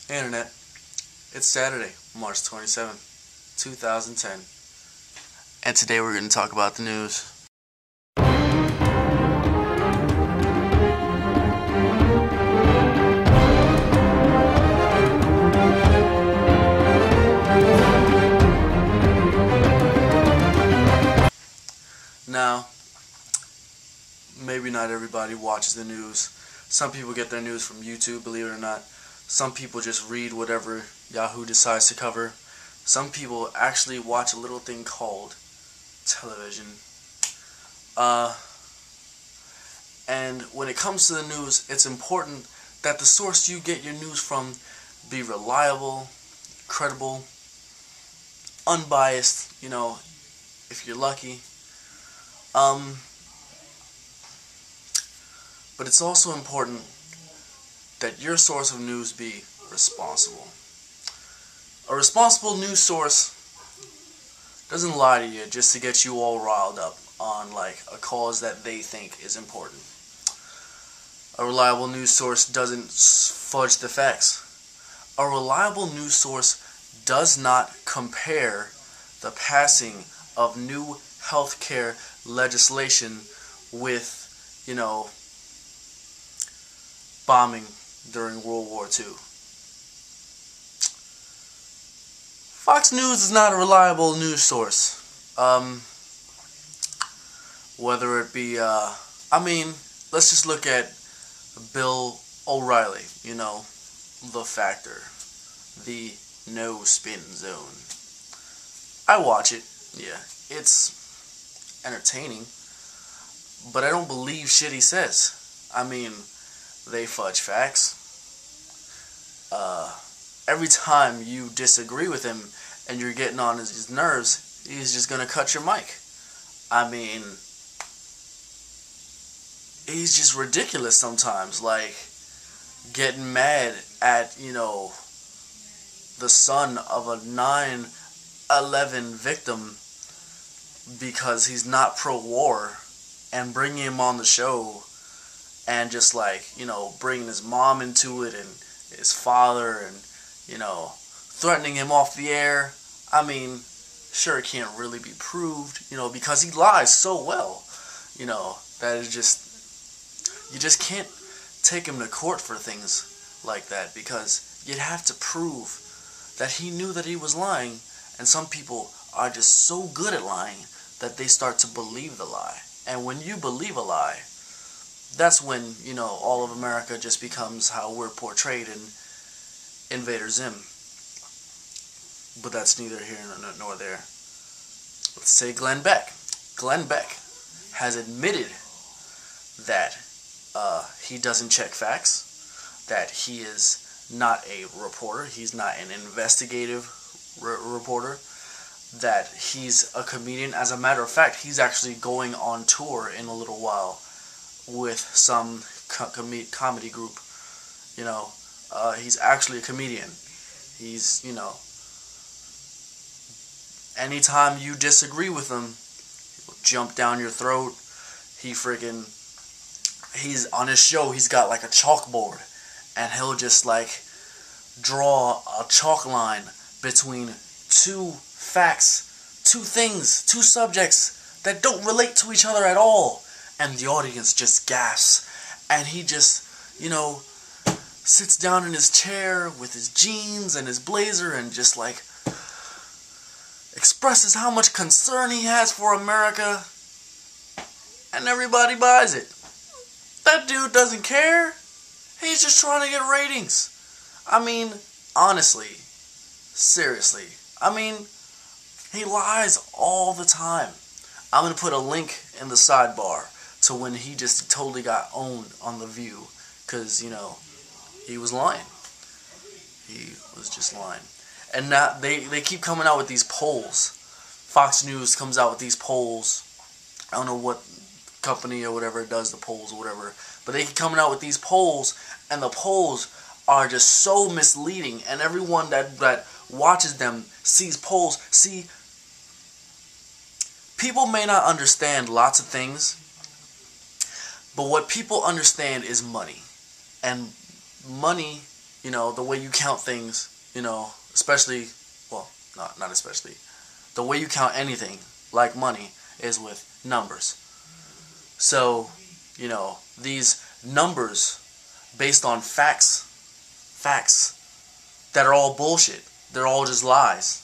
Hey Internet, it's Saturday, March 27th, 2010, and today we're going to talk about the news. Now, maybe not everybody watches the news. Some people get their news from YouTube, believe it or not. Some people just read whatever Yahoo decides to cover. Some people actually watch a little thing called television. And when it comes to the news, it's important that the source you get your news from be reliable, credible, unbiased, if you're lucky. But it's also important that your source of news be responsible. A responsible news source doesn't lie to you just to get you all riled up on like a cause that they think is important. A reliable news source doesn't fudge the facts. A reliable news source does not compare the passing of new healthcare legislation with, bombing during World War II. Fox News is not a reliable news source. Whether it be, let's just look at Bill O'Reilly, The Factor, the No Spin Zone. I watch it, yeah, it's entertaining, but I don't believe shit he says. They fudge facts. Every time you disagree with him and you're getting on his nerves, he's just gonna cut your mic. He's just ridiculous sometimes, like getting mad at, the son of a 9/11 victim because he's not pro-war, and bringing him on the show and just bringing his mom into it and his father and, threatening him off the air. Sure, it can't really be proved, because he lies so well, that is just, you just can't take him to court for things like that, because you'd have to prove that he knew that he was lying, and some people are just so good at lying that they start to believe the lie. And when you believe a lie, that's when, all of America just becomes how we're portrayed in Invader Zim. But that's neither here nor there. Let's say Glenn Beck. Glenn Beck has admitted that he doesn't check facts, that he is not a reporter, he's not an investigative reporter, that he's a comedian. As a matter of fact, he's actually going on tour in a little while with some comedy group. He's actually a comedian. He's, anytime you disagree with him, he'll jump down your throat. He's on his show, he's got like a chalkboard, and he'll just draw a chalk line between two facts, two things, two subjects that don't relate to each other at all. And the audience just gasps. And he just, sits down in his chair with his jeans and his blazer and just expresses how much concern he has for America. And everybody buys it. That dude doesn't care. He's just trying to get ratings. Honestly, seriously. He lies all the time. I'm going to put a link in the sidebar to when he just totally got owned on The View. Because, he was lying. He was just lying. And now they keep coming out with these polls. Fox News comes out with these polls. I don't know what company or whatever does the polls or whatever. But they keep coming out with these polls. And the polls are just so misleading. And everyone that watches them sees polls. See, people may not understand lots of things, but what people understand is money. And money You know, the way you count things, you know, especially, well, not especially, the way you count anything, like money, is with numbers. So, you know, these numbers based on facts that are all bullshit. They're all just lies.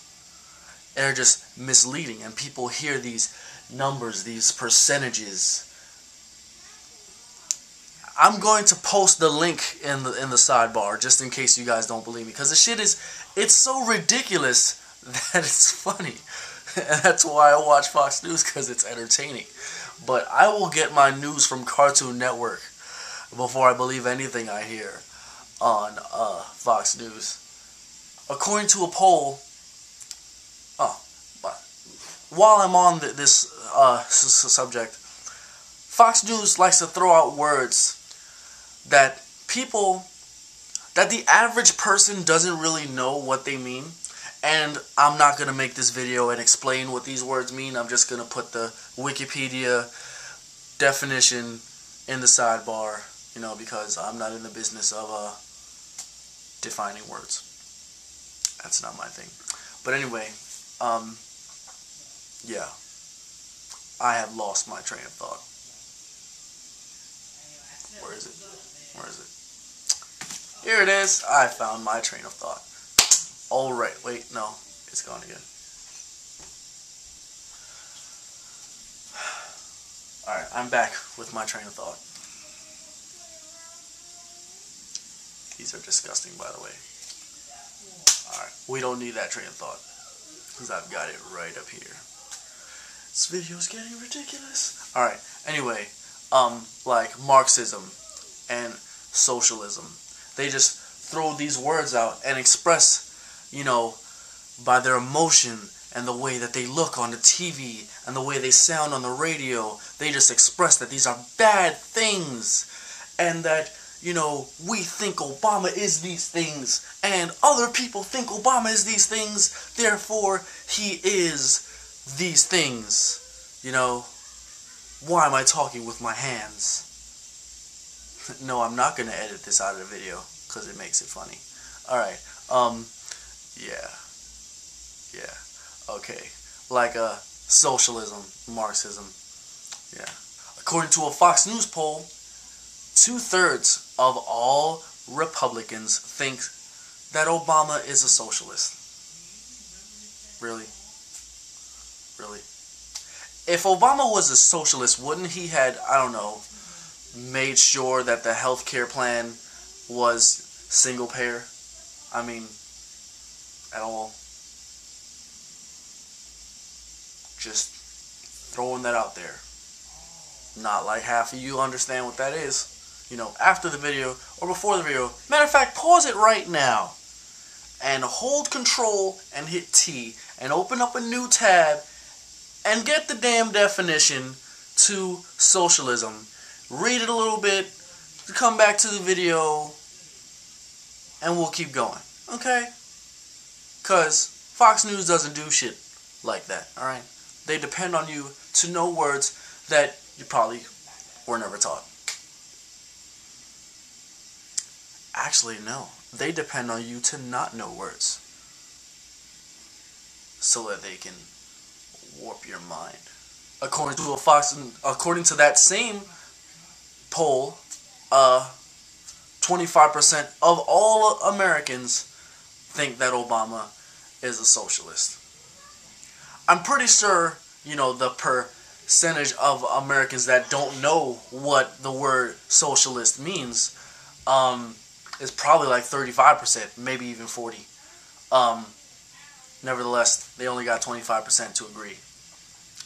They're just misleading, and people hear these numbers, these percentages. I'm going to post the link in the sidebar just in case you guys don't believe me, because the shit it's so ridiculous that it's funny. And that's why I watch Fox News, because it's entertaining. But I will get my news from Cartoon Network before I believe anything I hear on Fox News. According to a poll, while I'm on this subject, Fox News likes to throw out words that the average person doesn't really know what they mean. And I'm not going to make this video and explain what these words mean. I'm just going to put the Wikipedia definition in the sidebar, you know, because I'm not in the business of defining words. That's not my thing. But anyway, yeah, I have lost my train of thought. Where is it? Where is it? Here it is. I found my train of thought. Alright, wait, no, it's gone again. Alright, I'm back with my train of thought. These are disgusting, by the way. Alright, we don't need that train of thought, because I've got it right up here. This video's getting ridiculous. Alright, anyway, like Marxism and socialism. They just throw these words out and express, you know, by their emotion and the way that they look on the TV and the way they sound on the radio. They just express that these are bad things, and that, you know, we think Obama is these things, and other people think Obama is these things, therefore he is these things. You know, why am I talking with my hands? No, I'm not going to edit this out of the video, because it makes it funny. Alright, yeah, okay, like socialism, Marxism, yeah. According to a Fox News poll, 2/3 of all Republicans think that Obama is a socialist. Really? Really? If Obama was a socialist, wouldn't he had, I don't know, made sure that the healthcare plan was single payer? I mean, at all. Just throwing that out there. Not like half of you understand what that is. You know, after the video or before the video. Matter of fact, pause it right now and hold Control and hit T and open up a new tab and get the damn definition to socialism. Read it a little bit, come back to the video, and we'll keep going. Okay? Because Fox News doesn't do shit like that, alright? They depend on you to know words that you probably were never taught. Actually, no. They depend on you to not know words, so that they can warp your mind. According to that same poll, 25% of all Americans think that Obama is a socialist. I'm pretty sure, you know, the percentage of Americans that don't know what the word socialist means is probably like 35%, maybe even 40%. Nevertheless, they only got 25% to agree.